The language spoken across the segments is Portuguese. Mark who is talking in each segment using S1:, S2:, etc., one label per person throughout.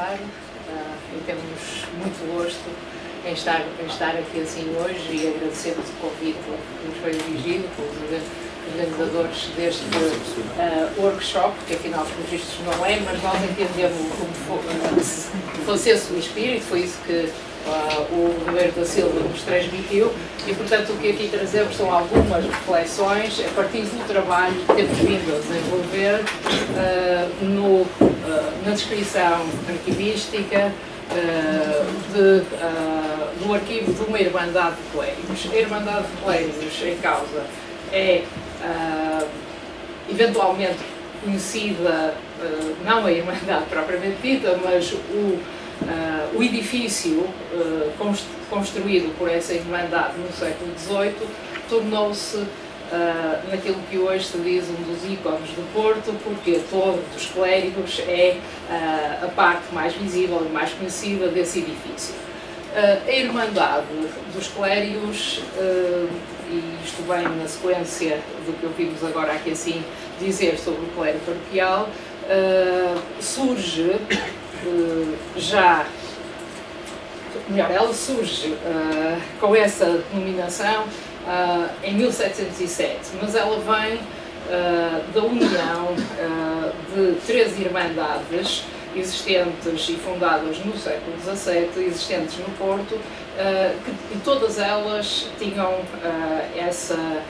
S1: Amparo, e temos muito gosto em estar aqui assim hoje e agradecemos o convite que nos foi dirigido pelos organizadores deste workshop, que afinal pelos vistos não é, mas nós entendemos como fosse esse o espírito, foi isso que o Ribeiro da Silva nos transmitiu e, portanto, o que aqui trazemos são algumas reflexões a partir do trabalho que temos vindo a desenvolver na descrição arquivística do arquivo de uma Irmandade de Clérigos. A Irmandade de Clérigos em causa é eventualmente conhecida, não a Irmandade propriamente dita, mas o edifício construído por essa Irmandade no século XVIII tornou-se naquilo que hoje se diz um dos ícones do Porto, porque todos os clérigos é a parte mais visível e mais conhecida desse edifício. A Irmandade dos Clérigos, e isto vem na sequência do que ouvimos agora aqui assim dizer sobre o clero paroquial, surge ela surge com essa denominação em 1707, mas ela vem da união de três irmandades existentes e fundadas no século XVII, existentes no Porto, e todas elas tinham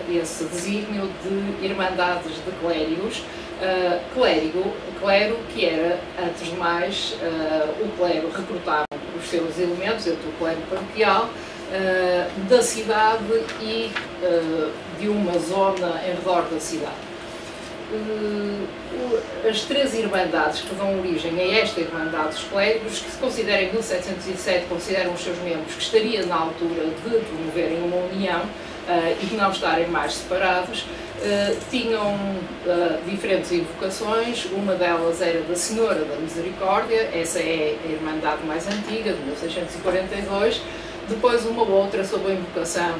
S1: esse desígnio de irmandades de clérigos. Clero que era, antes de mais, o clero recrutava os seus elementos, entre o clero paroquial, da cidade e de uma zona em redor da cidade. As três irmandades que dão origem a esta Irmandade dos Clérigos, que se considera em 1707, consideram os seus membros que estaria na altura de promoverem uma união e de não estarem mais separados, tinham diferentes invocações. Uma delas era da Senhora da Misericórdia, essa é a Irmandade mais antiga, de 1642, depois uma outra sob a invocação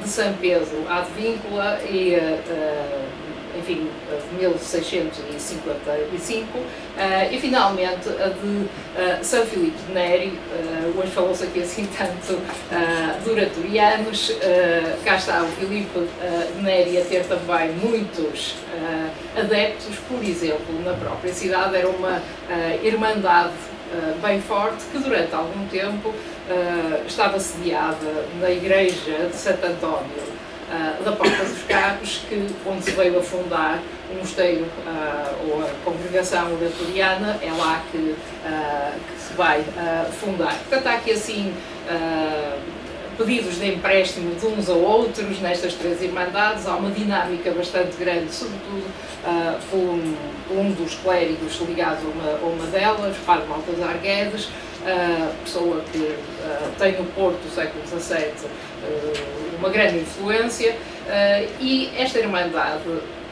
S1: de São Pedro Advíncula e enfim, de 1655, e finalmente a de São Filipe de Neri. Hoje falou-se aqui assim tanto de oratorianos, cá está o Filipe de Neri a ter também muitos adeptos. Por exemplo, na própria cidade era uma irmandade bem forte que durante algum tempo estava sediada na igreja de Santo António da Porta dos Carros, onde se veio a fundar o mosteiro ou a congregação oratoriana, é lá que se vai fundar. Portanto, há aqui assim pedidos de empréstimo de uns a outros nestas três irmandades. Há uma dinâmica bastante grande, sobretudo por um dos clérigos ligado a uma delas, o Padre Baltazar Guedes, pessoa que tem no Porto, no século XVII, uma grande influência, e esta Irmandade,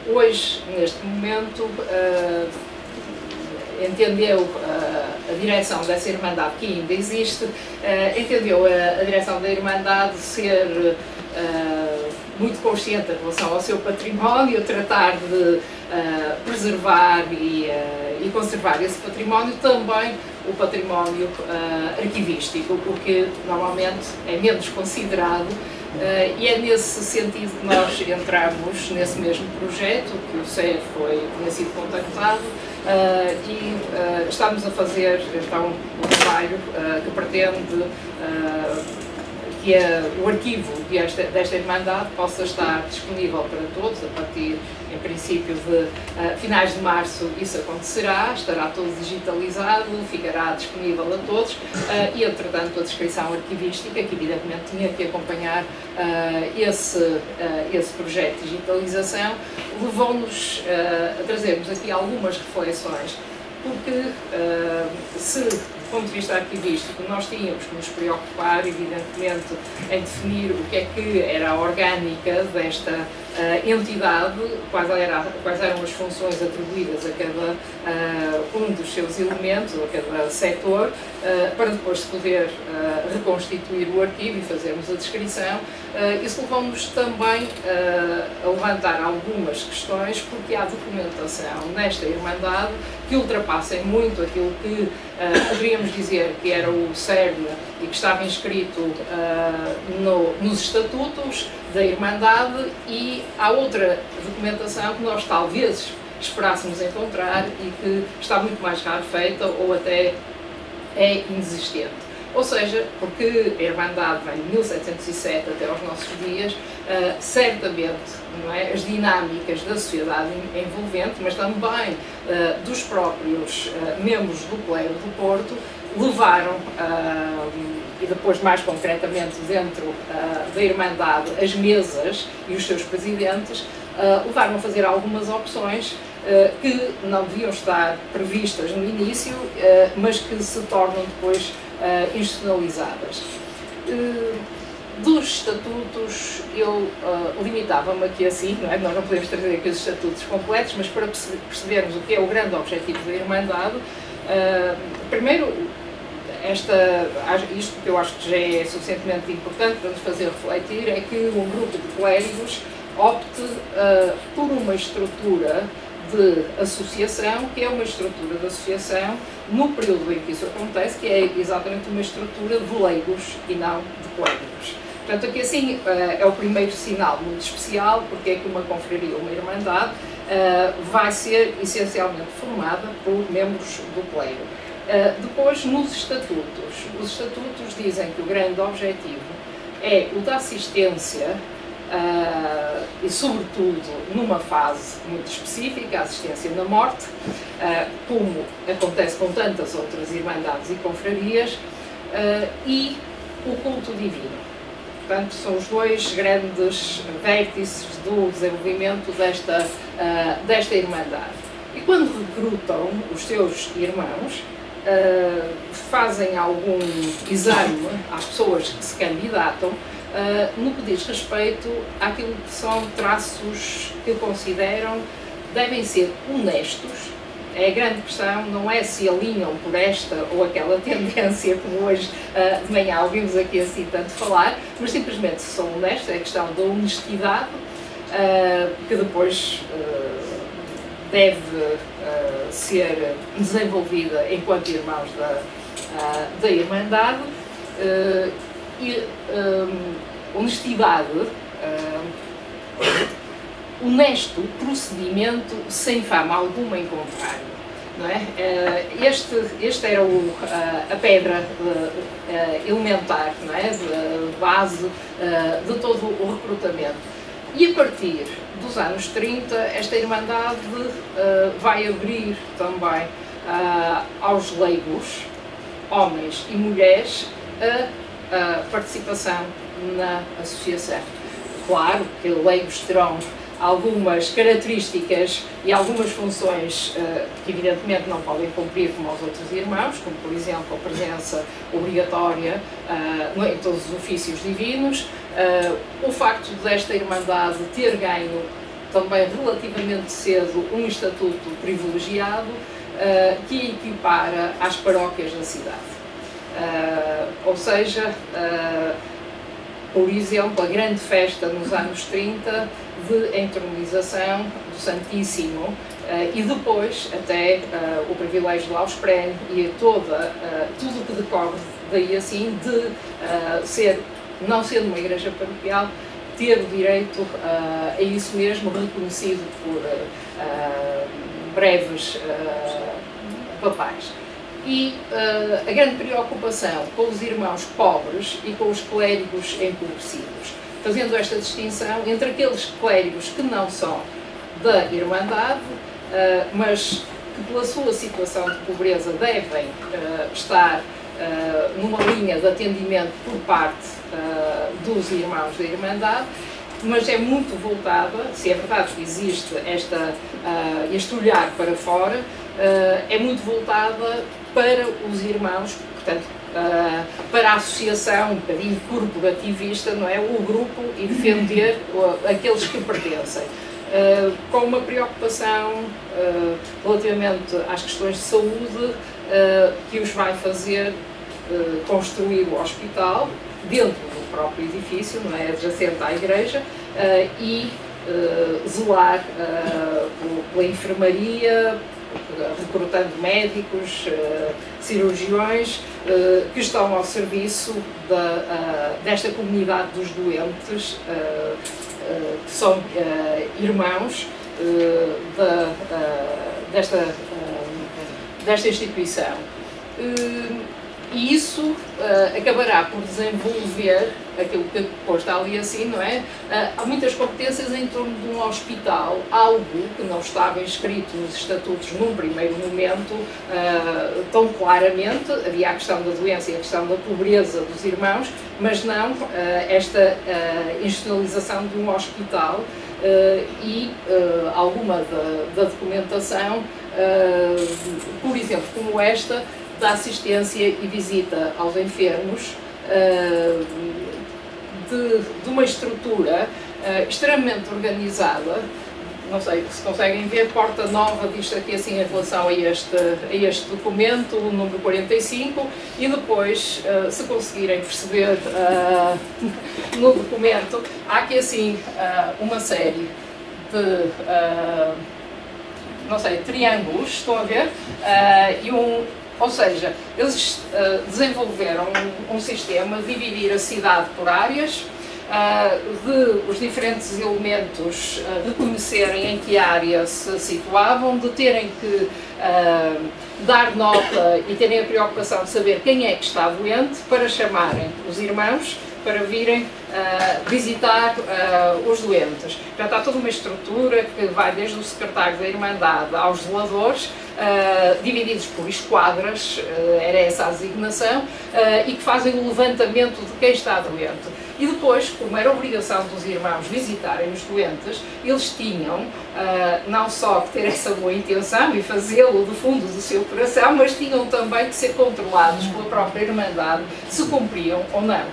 S1: hoje, neste momento, entendeu a direção dessa Irmandade, que ainda existe, entendeu a direção da Irmandade ser muito consciente em relação ao seu património, tratar de preservar e conservar esse património, também o património arquivístico, porque normalmente é menos considerado, e é nesse sentido que nós entramos nesse mesmo projeto, que o CEF tinha sido contactado, e estamos a fazer então um trabalho que pretende que o arquivo desta Irmandade possa estar disponível para todos a partir, em princípio, de finais de março. Isso acontecerá, estará todo digitalizado, ficará disponível a todos, e entretanto a descrição arquivística, que evidentemente tinha que acompanhar esse projeto de digitalização, levou-nos a trazermos aqui algumas reflexões, porque se ponto de vista arquivístico, nós tínhamos que nos preocupar, evidentemente, em definir o que era a orgânica desta entidade, quais eram as funções atribuídas a cada um dos seus elementos, a cada setor, para depois se poder reconstituir o arquivo e fazermos a descrição. Isso levou-nos também a levantar algumas questões, porque há documentação nesta Irmandade que ultrapassem muito aquilo que poderíamos dizer que era o cerne e que estava inscrito nos estatutos da Irmandade, e há outra documentação que nós talvez esperássemos encontrar e que está muito mais raro feita ou até é inexistente. Ou seja, porque a Irmandade vem de 1707 até aos nossos dias, certamente, não é, as dinâmicas da sociedade envolvente, mas também dos próprios membros do clero do Porto, levaram, e depois mais concretamente dentro da Irmandade, as mesas e os seus presidentes, levaram a fazer algumas opções que não deviam estar previstas no início, mas que se tornam depois institucionalizadas. Dos estatutos, eu limitava-me aqui assim, não é? Nós não podemos trazer aqui os estatutos completos, mas para percebermos o que é o grande objetivo da Irmandade, primeiro, isto que eu acho que já é suficientemente importante para nos fazer refletir, é que um grupo de clérigos opte por uma estrutura de associação, que é uma estrutura de associação no período em que isso acontece, que é exatamente uma estrutura de leigos e não de clérigos. Portanto, aqui assim é o primeiro sinal muito especial, porque é que uma confraria, uma irmandade, vai ser essencialmente formada por membros do clero. Depois, nos estatutos, os estatutos dizem que o grande objetivo é o da assistência, e sobretudo numa fase muito específica, a assistência na morte, como acontece com tantas outras irmandades e confrarias, e o culto divino. Portanto, são os dois grandes vértices do desenvolvimento desta irmandade. E quando recrutam os seus irmãos, fazem algum exame às pessoas que se candidatam, no que diz respeito àquilo que são traços que consideram devem ser honestos. É a grande questão, não é se alinham por esta ou aquela tendência, como hoje de manhã ouvimos aqui assim tanto falar, mas simplesmente se são honestos, é a questão da honestidade, que depois deve ser desenvolvida enquanto irmãos da Irmandade. Honestidade, honesto procedimento sem fama alguma em contrário. Não é? Este era a pedra elementar, não é? De base de todo o recrutamento. E a partir dos anos 30, esta Irmandade vai abrir também aos leigos, homens e mulheres, a participação na associação. Claro que leigos terão algumas características e algumas funções que evidentemente não podem cumprir como os outros irmãos, como por exemplo a presença obrigatória em todos os ofícios divinos, o facto desta Irmandade ter ganho também relativamente cedo um estatuto privilegiado que a equipara às paróquias da cidade. Ou seja, por exemplo, a grande festa nos anos 30 de entronização do Santíssimo e depois até o privilégio de Lausprene e tudo o que decorre daí assim de não sendo uma igreja paroquial, ter o direito a isso mesmo reconhecido por breves papais. E a grande preocupação com os irmãos pobres e com os clérigos empobrecidos, fazendo esta distinção entre aqueles clérigos que não são da Irmandade, mas que pela sua situação de pobreza devem estar numa linha de atendimento por parte dos irmãos da Irmandade, mas é muito voltada, se é verdade que existe este olhar para fora, é muito voltada para os irmãos, portanto, para a associação, um bocadinho corporativista, não é? O grupo e defender aqueles que pertencem. Com uma preocupação relativamente às questões de saúde que os vai fazer construir o hospital dentro do próprio edifício, não é? Adjacente à igreja, e zelar pela enfermaria, recrutando médicos, cirurgiões que estão ao serviço desta comunidade dos doentes, que são irmãos desta instituição. E isso acabará por desenvolver aquilo que depois está ali assim, não é? Há muitas competências em torno de um hospital, algo que não estava inscrito nos estatutos num primeiro momento tão claramente. Havia a questão da doença e a questão da pobreza dos irmãos, mas não esta institucionalização de um hospital e alguma da documentação, por exemplo, como esta, da assistência e visita aos enfermos, de uma estrutura extremamente organizada. Não sei se conseguem ver, porta nova disto aqui assim em relação a este documento, o número 45, e depois, se conseguirem perceber no documento, há aqui assim uma série de não sei, triângulos, estão a ver? Ou seja, eles desenvolveram um sistema de dividir a cidade por áreas, de os diferentes elementos reconhecerem em que área se situavam, de terem que dar nota e terem a preocupação de saber quem é que está doente para chamarem os irmãos para virem visitar os doentes. Já está toda uma estrutura que vai desde o secretário da Irmandade aos zeladores, divididos por esquadras, era essa a designação, e que fazem o levantamento de quem está doente. E depois, como era obrigação dos irmãos visitarem os doentes, eles tinham não só que ter essa boa intenção e fazê-lo do fundo do seu coração, mas tinham também que ser controlados pela própria Irmandade se cumpriam ou não.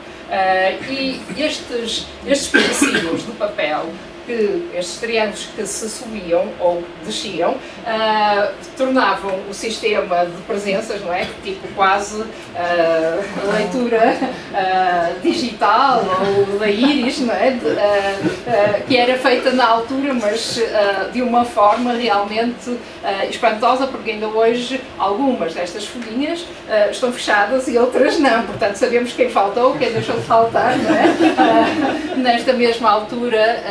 S1: E estes pedacinhos de papel, estes triângulos que se subiam ou desciam, tornavam o sistema de presenças, não é? Tipo quase leitura digital ou da íris, não é? Que era feita na altura, mas de uma forma realmente espantosa, porque ainda hoje algumas destas folhinhas estão fechadas e outras não, portanto sabemos quem faltou, quem deixou de faltar, não é? Nesta mesma altura,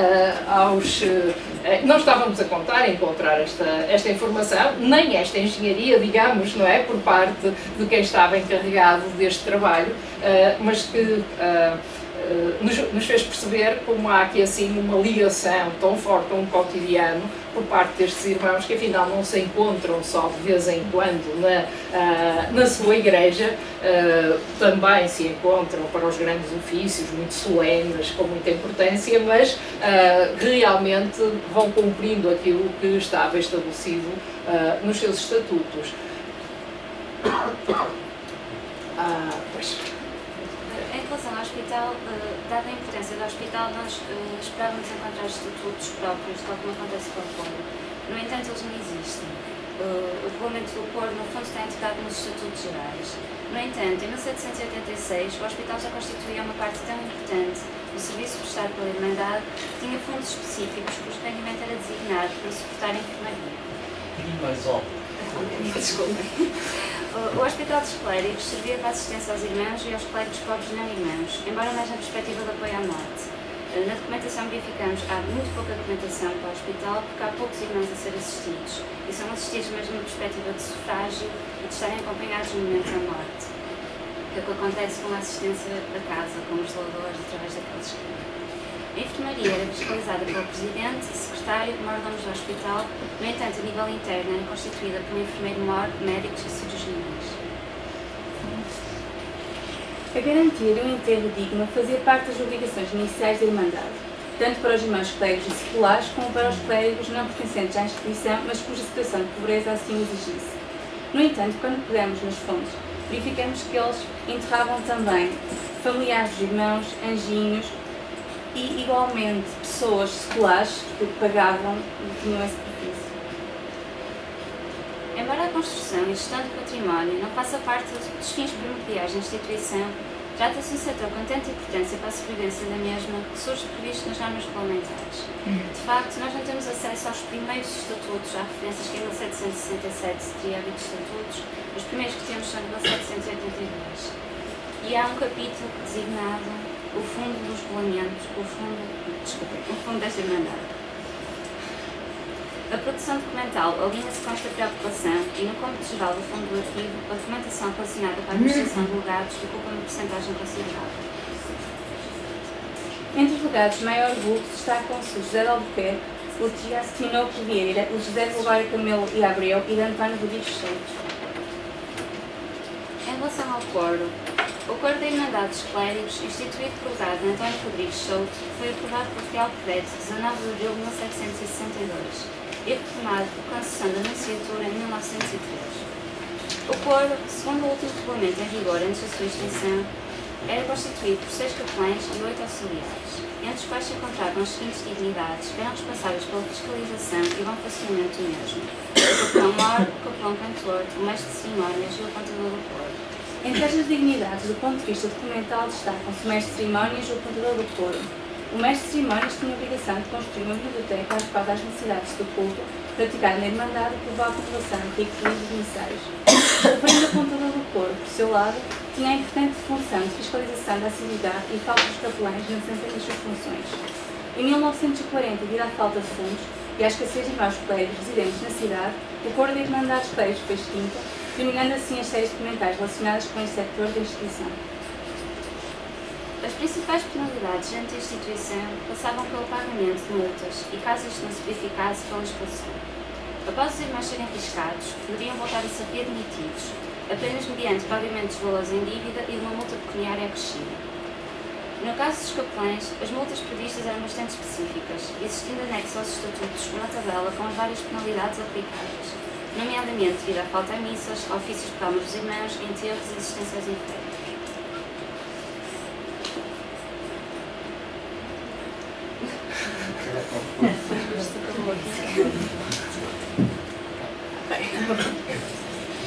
S1: não estávamos a contar em encontrar esta informação, nem esta engenharia, digamos, não é, por parte de quem estava encarregado deste trabalho, mas que nos fez perceber como há aqui assim uma ligação tão forte a um cotidiano por parte destes irmãos que afinal não se encontram só de vez em quando na sua igreja, também se encontram para os grandes ofícios muito solenes, com muita importância, mas realmente vão cumprindo aquilo que estava estabelecido nos seus estatutos. Pois.
S2: Em relação ao hospital, dada a importância do hospital, nós esperávamos encontrar estatutos próprios, tal como acontece com o Coro. No entanto, eles não existem. O regulamento do Coro, no fundo, está integrado nos estatutos gerais. No entanto, em 1786, o hospital já constituía uma parte tão importante do serviço prestado pela Irmandade que tinha fundos específicos cujo rendimento era designado para suportar a enfermaria.
S3: Mais alto.
S2: O Hospital dos Clérigos servia para assistência aos irmãos e aos clérigos pobres não irmãos, embora mais na perspectiva de apoio à morte. Na documentação verificamos que há muito pouca documentação para o hospital porque há poucos irmãos a ser assistidos, e são assistidos mesmo na perspectiva de sufrágio e de estarem acompanhados no momento da morte, que é o que acontece com a assistência da casa, com os zeladores, através daqueles esquemas. A enfermaria era fiscalizada pelo presidente, secretário e mordomos do hospital, no entanto, a nível interno era constituída por um enfermeiro mor, médicos e cirurgiões.
S4: A garantia de um enterro digno fazia parte das obrigações iniciais da Irmandade, tanto para os irmãos clérigos e seculares como para os clérigos não pertencentes à instituição, mas cuja situação de pobreza assim o exigisse. No entanto, quando pegamos nas fontes, verificamos que eles enterravam também familiares dos irmãos, anjinhos e, igualmente, pessoas seculares que pagavam e tinham esse sacrifício.
S2: Embora a construção e gestão do património não faça parte dos fins primordiais da instituição, trata-se de um setor com tanta importância para a sobrevivência da mesma que surge previsto nas normas regulamentares. De facto, nós não temos acesso aos primeiros estatutos, há referências que em 1767 se teria havido estatutos, os primeiros que temos são de 1782. E há um capítulo designado o Fundo dos Regulamentos, o Fundo desta Irmandade. A produção documental alinha-se com esta preocupação e, no cômputo geral do fundo do arquivo, a documentação relacionada com a administração de legados ocupa uma porcentagem considerável.
S4: Entre os legados de maior vulto destacam-se o José de Albuquerque, o Tiago Tinoco Vieira, o José de Lugar Camelo e Abreu e de António Rodrigues Souto.
S2: Em relação ao coro, o Coro da Irmandade dos Clérigos, instituído por legado de António Rodrigues Souto, foi aprovado pelo Real Decreto de 19 de abril de 1762 e retomado por concessão da Nunciatura em 1903. O coro, segundo o último regulamento em vigor antes da sua extinção, era constituído por 6 capelães e 8 auxiliares, entre os quais se encontravam as seguintes dignidades, que eram responsáveis pela fiscalização e bom funcionamento do mesmo: o capelão-mor, o capelão-cantor, o mestre de cerimónias e o apontador do coro.
S4: Entre estas dignidades, do ponto de vista documental, destacam-se o mestre de cerimónias e o apontador do coro. O mestre de cerimónias tinha a obrigação de construir uma biblioteca adequada às necessidades do culto, praticada na Irmandade e provar a população de ricos livros emissários. O reverendo apontador do coro, por seu lado, tinha a importante função de fiscalização da assiduidade e falta dos capelães no desempenho das suas funções. Em 1940, devido à falta de fundos e à escassez de irmãos clérigos residentes na cidade, o coro da Irmandade dos Clérigos foi extinto, terminando assim as séries documentais relacionadas com este setor da instituição.
S2: As principais penalidades ante a instituição passavam pelo pagamento de multas e, caso isto não se verificasse, pela expulsão. Após os irmãos serem riscados, poderiam voltar a ser readmitidos, apenas mediante pagamento dos valores em dívida e de uma multa pecuniária acrescida. No caso dos capelães, as multas previstas eram bastante específicas, existindo anexo aos estatutos uma tabela com as várias penalidades aplicáveis, nomeadamente devido à falta a missas, ofícios de palmas dos irmãos, enterros e assistência aos enfermos.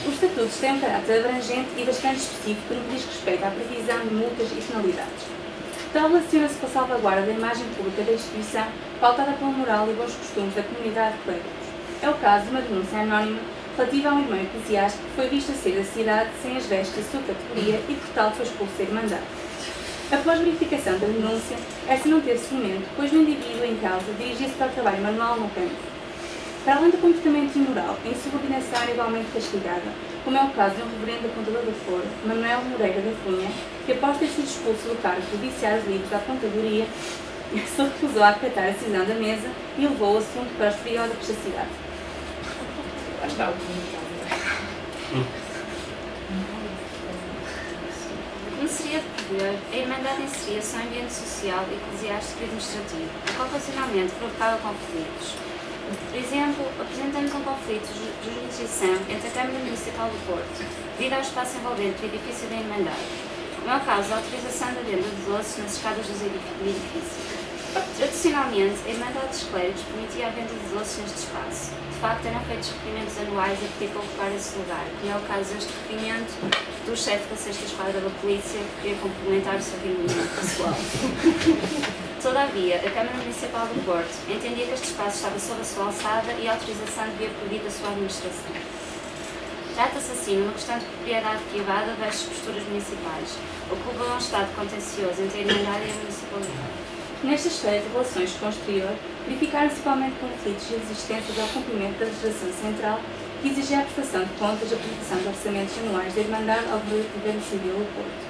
S4: Os estatutos têm um caráter abrangente e bastante específico no que diz respeito à previsão de multas e penalidades. Tal relaciona-se com a salvaguarda da imagem pública da instituição, pautada pela moral e bons costumes da comunidade de clérigos. É o caso de uma denúncia anónima relativa a um irmão eclesiástico que foi visto a sair da cidade sem as vestes da sua categoria e por tal foi expulso da Irmandade. Após verificação da denúncia, esta não teve seguimento, pois o indivíduo em causa dirigia-se para o trabalho manual no campo. Para além do comportamento imoral, a insubordinação era igualmente castigada, como é o caso de um reverendo apontador do foro, Manuel Moreira da Cunha, que após ter sido expulso do cargo de viciar os livros da apontadoria, se recusou a acatar a decisão da mesa e levou o assunto para os tribunais da Cidade.
S1: Lá está o comunicado.
S2: Como seria de prever, a Irmandade inseria-se em um ambiente social, eclesiástico e administrativo, o qual ocasionalmente provocava conflitos. Por exemplo, apresentamos um conflito de jurisdição entre a Câmara Municipal do Porto, devido ao espaço envolvente do edifício da Irmandade, como é o caso da autorização da venda de doces nas escadas do edifício. Tradicionalmente, a Irmandade dos Clérigos permitia a venda de doces neste espaço. De facto, eram feitos requerimentos anuais a pedir para ocupar esse lugar, como é o caso deste requerimento do chefe da 6ª Esquadra da Polícia, que queria complementar o seu rendimento pessoal. Todavia, a Câmara Municipal do Porto entendia que este espaço estava sob a sua alçada e a autorização devia proibir a sua administração. Trata-se assim de uma questão de propriedade privada versus posturas municipais, o que levou a um estado contencioso entre a Irmandade e a Municipalidade.
S4: Nesta esfera de relações com o exterior, verificaram-se igualmente conflitos e resistências ao cumprimento da legislação central que exigia a prestação de contas e a apresentação de orçamentos anuais da Irmandade ao Governo Civil do Porto.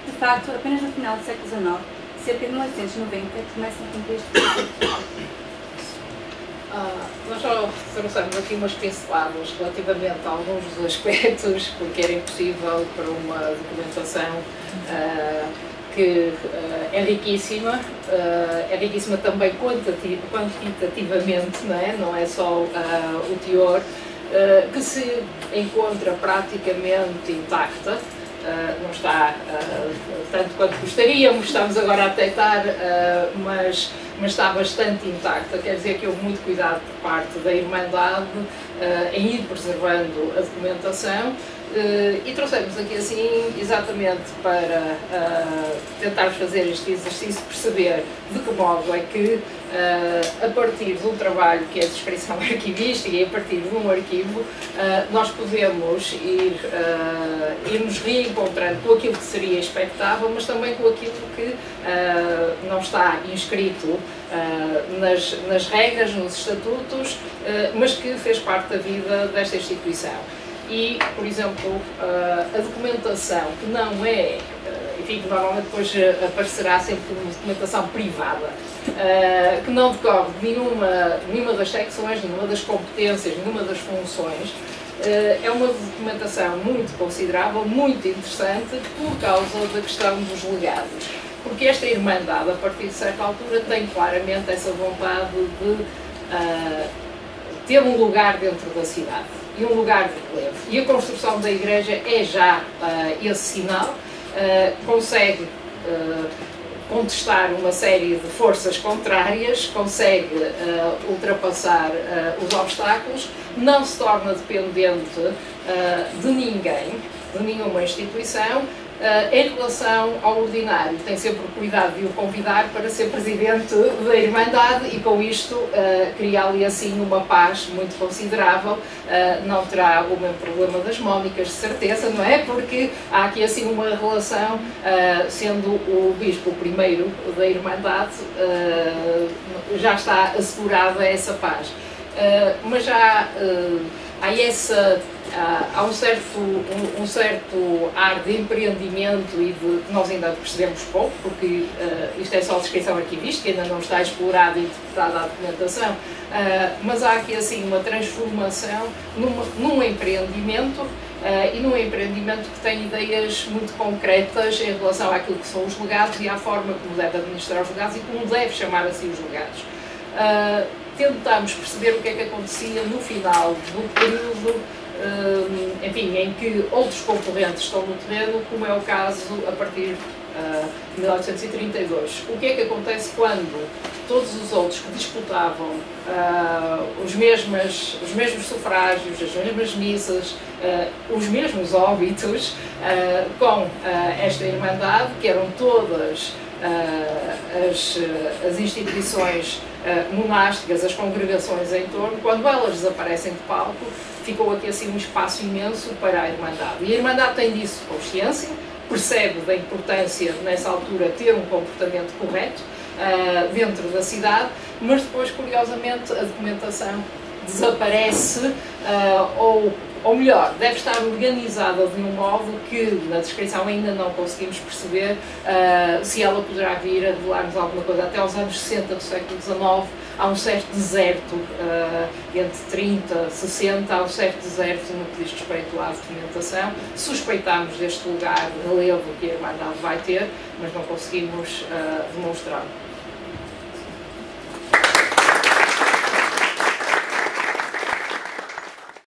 S4: De facto, apenas no final do século XIX, cerca de 1890, começam a cumprir este princípio.
S1: Nós só trouxemos aqui umas pinceladas relativamente a alguns dos aspectos, porque era impossível para uma documentação que é riquíssima também quantitativamente, não é só o teor, que se encontra praticamente intacta. Não está tanto quanto gostaríamos, estamos agora a detectar, mas está bastante intacta. Quer dizer que houve muito cuidado por parte da Irmandade em ir preservando a documentação, e trouxemos aqui assim exatamente para tentar fazer este exercício, perceber de que modo é que a partir de um trabalho que é a descrição arquivística e a partir de um arquivo nós podemos ir nos reencontrando com aquilo que seria expectável, mas também com aquilo que não está inscrito nas regras, nos estatutos, mas que fez parte da vida desta instituição. E, por exemplo, a documentação que não é, enfim, que normalmente depois aparecerá sempre como documentação privada, que não decorre de nenhuma das secções, nenhuma das competências, nenhuma das funções, é uma documentação muito considerável, muito interessante, por causa da questão dos legados. Porque esta Irmandade, a partir de certa altura, tem claramente essa vontade de ter um lugar dentro da cidade e um lugar de relevo. E a construção da igreja é já esse sinal, consegue contestar uma série de forças contrárias, consegue ultrapassar os obstáculos, não se torna dependente de ninguém, de nenhuma instituição, em relação ao ordinário. Tem sempre o cuidado de o convidar para ser presidente da Irmandade e com isto cria ali assim uma paz muito considerável. Não terá o mesmo problema das Mónicas, de certeza, não é? Porque há aqui assim uma relação, sendo o bispo o primeiro da Irmandade, já está assegurada essa paz. Mas já há um certo ar de empreendimento e de nós ainda percebemos pouco, porque isto é só descrição arquivística, ainda não está explorada e interpretada a documentação, mas há aqui assim uma transformação num empreendimento, e num empreendimento que tem ideias muito concretas em relação àquilo que são os legados e à forma como deve administrar os legados e como deve chamar assim os legados. Tentamos perceber o que é que acontecia no final do período, enfim, em que outros concorrentes estão no terreno, como é o caso a partir de 1832. O que é que acontece quando todos os outros que disputavam os mesmos sufrágios, as mesmas missas, os mesmos óbitos com esta Irmandade, que eram todas as instituições monásticas, as congregações em torno, quando elas desaparecem de palco, ficou aqui assim um espaço imenso para a Irmandade. E a Irmandade tem disso consciência, percebe da importância nessa altura ter um comportamento correto dentro da cidade, mas depois, curiosamente, a documentação desaparece, ou melhor, deve estar organizada de um modo que na descrição ainda não conseguimos perceber se ela poderá vir a revelar-nos alguma coisa. Até aos anos 60 do século XIX há um certo deserto, entre 30 e 60, há um certo deserto no que diz respeito à documentação. Suspeitamos deste lugar de relevo que a Irmandade vai ter, mas não conseguimos demonstrá-lo.